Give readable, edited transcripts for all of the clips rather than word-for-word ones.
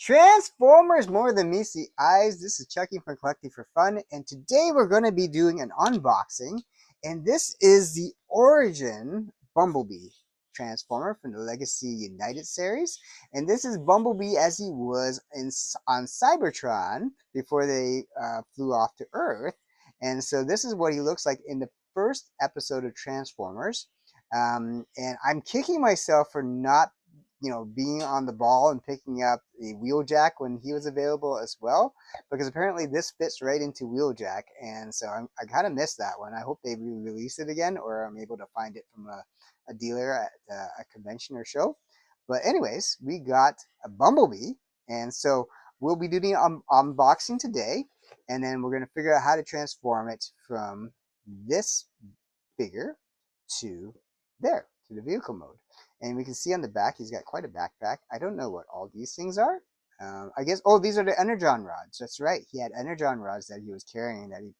Transformers More Than Meets the Eyes. This is Chucky from Collecting for Fun, and today we're going to be doing an unboxing. And this is the Origin Bumblebee Transformer from the Legacy United series. And this is Bumblebee as he was on Cybertron before they flew off to Earth. And so this is what he looks like in the first episode of Transformers. And I'm kicking myself for not being on the ball and picking up the Wheeljack when he was available as well, because apparently this fits right into Wheeljack, and so I kind of missed that one. I hope they re-release it again, or I'm able to find it from a dealer at a convention or show. But anyways, we got a Bumblebee, and so we'll be doing unboxing today, and then we're going to figure out how to transform it from this figure to there, to the vehicle mode. And we can see on the back, he's got quite a backpack. I don't know what all these things are. I guess, oh, these are the energon rods. That's right. He had energon rods that he was carrying that he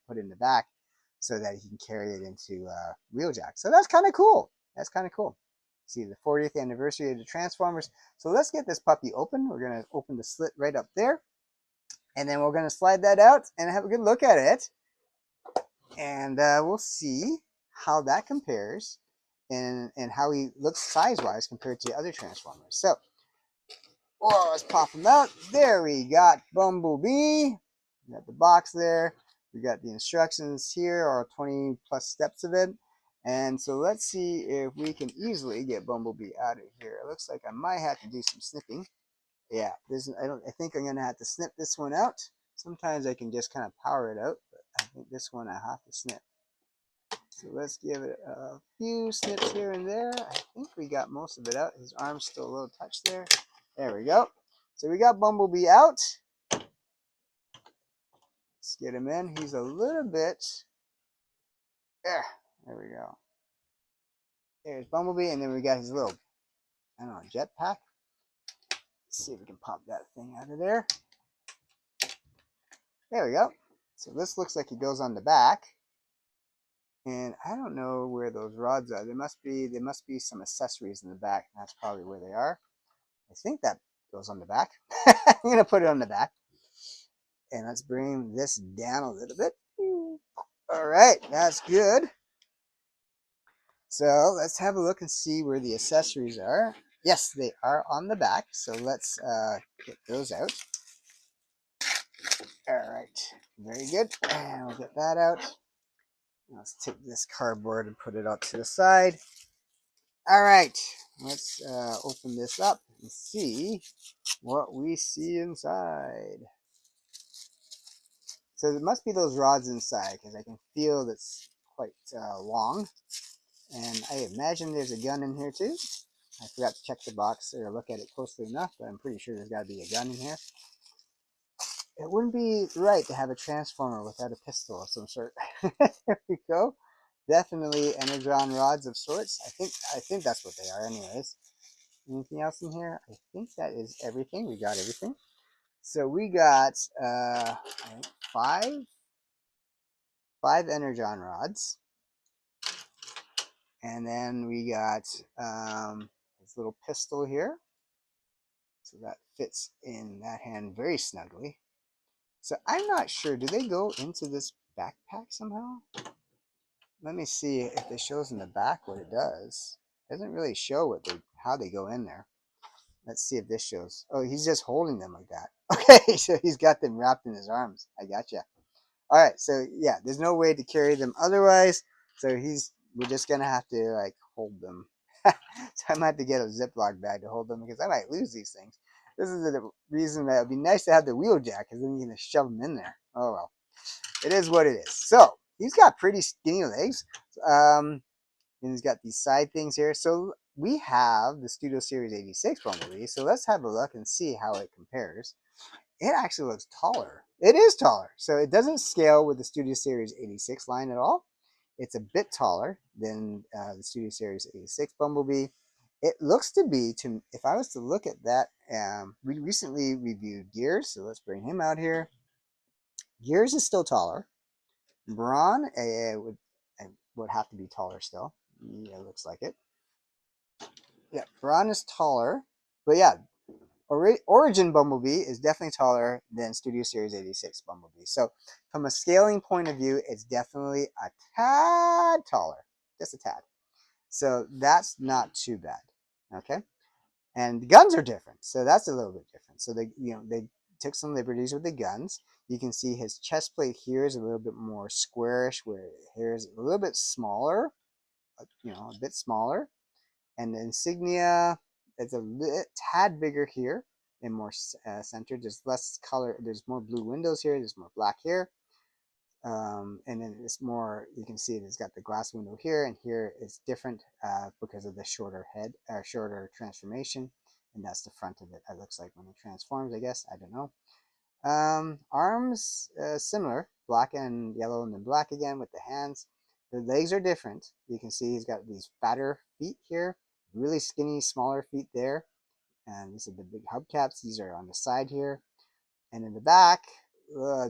put in the back so that he can carry it into Wheeljack. So that's kind of cool. That's kind of cool. See, the 40th anniversary of the Transformers. So let's get this puppy open. We're going to open the slit right up there. And then we're going to slide that out and have a good look at it. And we'll see how that compares and how he looks size-wise compared to the other Transformers. So, let's pop him out. There we got Bumblebee. We got the box there. We got the instructions here, or 20 plus steps of it. And so let's see if we can easily get Bumblebee out of here. It looks like I might have to do some snipping. Yeah, I think I'm gonna have to snip this one out. Sometimes I can just kind of power it out, but I think this one I have to snip. So let's give it a few snips here and there. I think we got most of it out. His arm's still a little touched there. There we go. So we got Bumblebee out. Let's get him in. He's a little bit... There we go. There's Bumblebee, and then we got his little, I don't know, jetpack. Let's see if we can pop that thing out of there. There we go. So this looks like it goes on the back. And I don't know where those rods are. There must be some accessories in the back. That's probably where they are. I think that goes on the back. I'm going to put it on the back. And let's bring this down a little bit. All right, that's good. So let's have a look and see where the accessories are. Yes, they are on the back. So let's get those out. All right, very good. And we'll get that out. Let's take this cardboard and put it out to the side. All right, let's open this up and see what we see inside. So there must be those rods inside because I can feel that's quite long. And I imagine there's a gun in here too. I forgot to check the box or look at it closely enough, but I'm pretty sure there's got to be a gun in here. It wouldn't be right to have a Transformer without a pistol of some sort. There we go. Definitely energon rods of sorts. I think that's what they are anyways. Anything else in here? I think that is everything. We got everything. So we got five energon rods. And then we got this little pistol here. So that fits in that hand very snugly. So I'm not sure. Do they go into this backpack somehow? Let me see if it shows in the back what it does. It doesn't really show how they go in there. Let's see if this shows. Oh, he's just holding them like that. Okay, so he's got them wrapped in his arms. I gotcha. All right, so yeah, there's no way to carry them otherwise. So we're just gonna have to like hold them. So I might have to get a Ziploc bag to hold them because I might lose these things. This is the reason that it would be nice to have the Wheeljack because then you can just shove them in there. Oh well, it is what it is. So he's got pretty skinny legs. And he's got these side things here. So we have the Studio Series 86 Bumblebee. So let's have a look and see how it compares. It actually looks taller. It is taller. So it doesn't scale with the Studio Series 86 line at all. It's a bit taller than the Studio Series 86 Bumblebee. It looks to be, if I was to look at that, we recently reviewed Gears. So let's bring him out here. Gears is still taller. Brawn would have to be taller still. Yeah, looks like it. Yeah, Brawn is taller. But yeah, Origin Bumblebee is definitely taller than Studio Series 86 Bumblebee. So from a scaling point of view, it's definitely a tad taller, just a tad. So that's not too bad. Okay, and the guns are different, so that's a little bit different. So they took some liberties with the guns. You can see his chest plate here is a little bit more squarish, where here is a little bit smaller, a bit smaller, and the insignia is a tad bigger here and more centered. There's less color. There's more blue windows here. There's more black here. And then it's more, you can see it's got the glass window here, and here it's different because of the shorter head or shorter transformation. And that's the front of it. It looks like when it transforms, I guess. I don't know. Arms similar, black and yellow, and then black again with the hands. The legs are different. You can see he's got these fatter feet here, really skinny, smaller feet there. And these are the big hubcaps. These are on the side here. And in the back,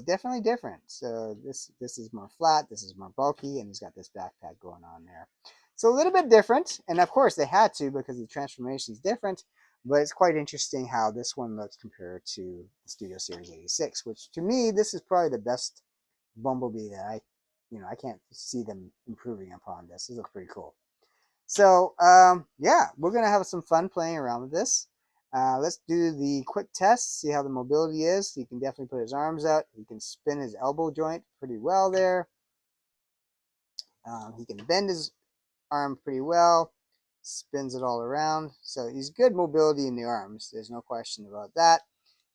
definitely different. So this is more flat, this is more bulky, and he's got this backpack going on there. So a little bit different, and of course they had to because the transformation is different. But it's quite interesting how this one looks compared to the Studio Series 86, which to me this is probably the best Bumblebee that I can't see them improving upon this. This looks pretty cool. So yeah, we're gonna have some fun playing around with this. Let's do the quick test, see how the mobility is. He can definitely put his arms out. He can spin his elbow joint pretty well there. He can bend his arm pretty well, spins it all around. So he's good mobility in the arms. There's no question about that.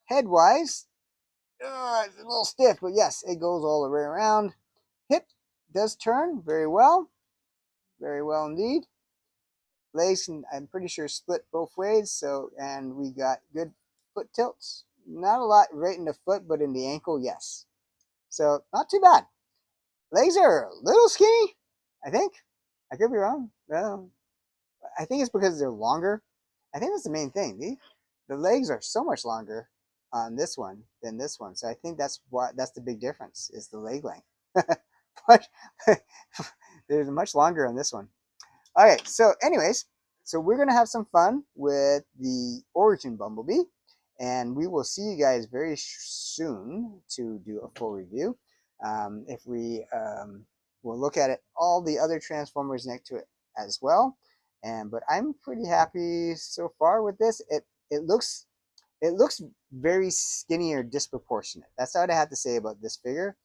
Head-wise, it's a little stiff, but yes, it goes all the way around. Hip does turn very well indeed. Legs can, I'm pretty sure, split both ways. So, and we got good foot tilts. Not a lot right in the foot, but in the ankle, yes. So not too bad. Legs are a little skinny, I think. I could be wrong. Well, I think it's because they're longer. I think that's the main thing. The legs are so much longer on this one than this one. So I think that's the big difference is the leg length. But there's much longer on this one. Okay, so anyways, so we're going to have some fun with the Origin Bumblebee, and we will see you guys very soon to do a full review. If we will look at it, all the other Transformers next to it as well. But I'm pretty happy so far with this. It looks very skinny or disproportionate. That's what I have to say about this figure.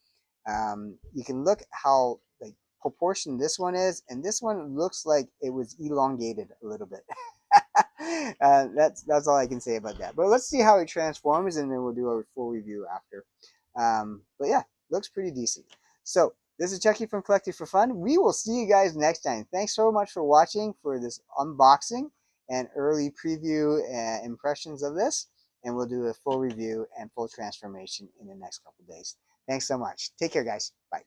You can look how like proportion this one is, and this one looks like it was elongated a little bit. That's all I can say about that. But let's see how it transforms, and then we'll do a full review after. But yeah, looks pretty decent. So this is Chucky from Collecting for Fun. We will see you guys next time. Thanks so much for watching for this unboxing and early preview impressions of this. And we'll do a full review and full transformation in the next couple days. Thanks so much. Take care, guys. Bye.